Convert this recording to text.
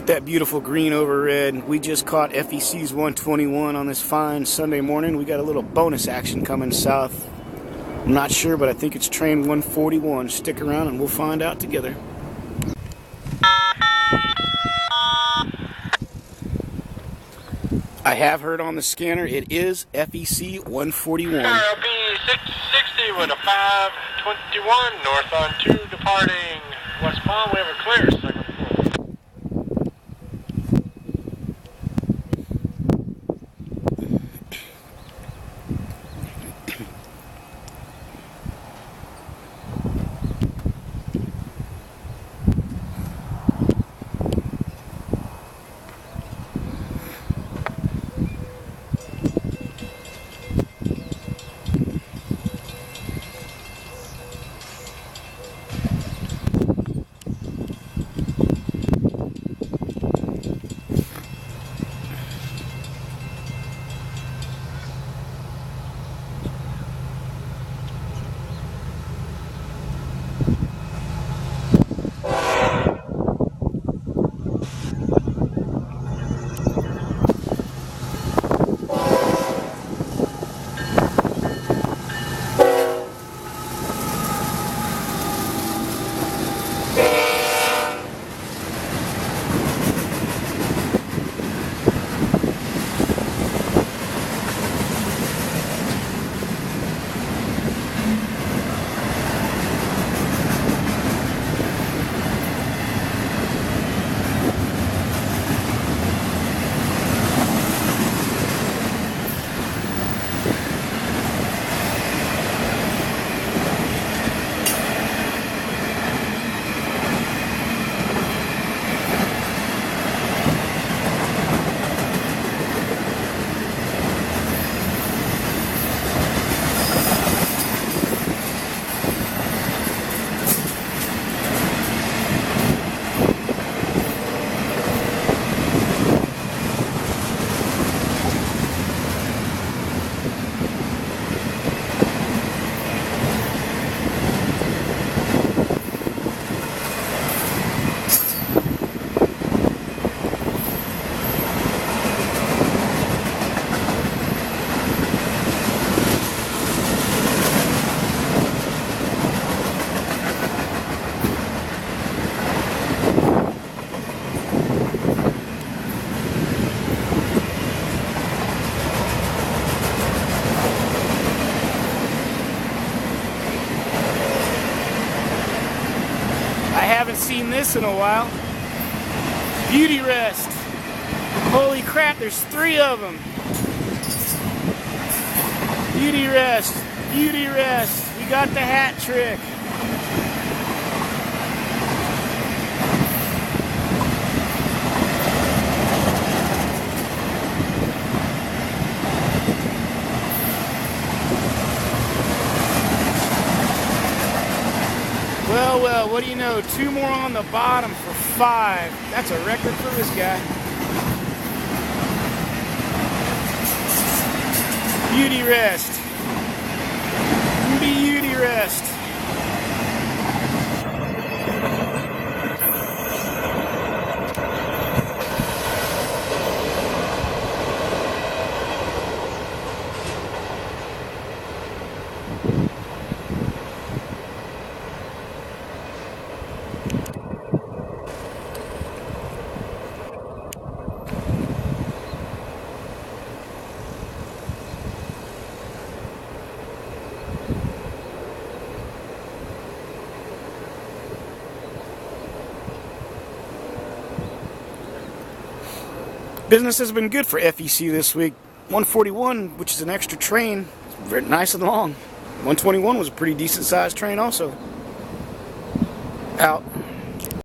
at that beautiful green over red. We just caught FEC's 121 on this fine Sunday morning. We got a little bonus action coming south. I'm not sure, but I think it's train 141. Stick around and we'll find out together. I have heard on the scanner it is FEC 141. RLB 660 with a 521 north on 2 departing westbound. We have a clear second floor. Seen this in a while. Beauty rest. Holy crap, there's 3 of them. Beauty rest. Beauty rest. We got the hat trick. Well, what do you know? 2 more on the bottom for 5. That's a record for this guy. Beauty rest. Beauty rest. Business has been good for FEC this week. 141, which is an extra train, very nice and long. 121 was a pretty decent sized train also. Out.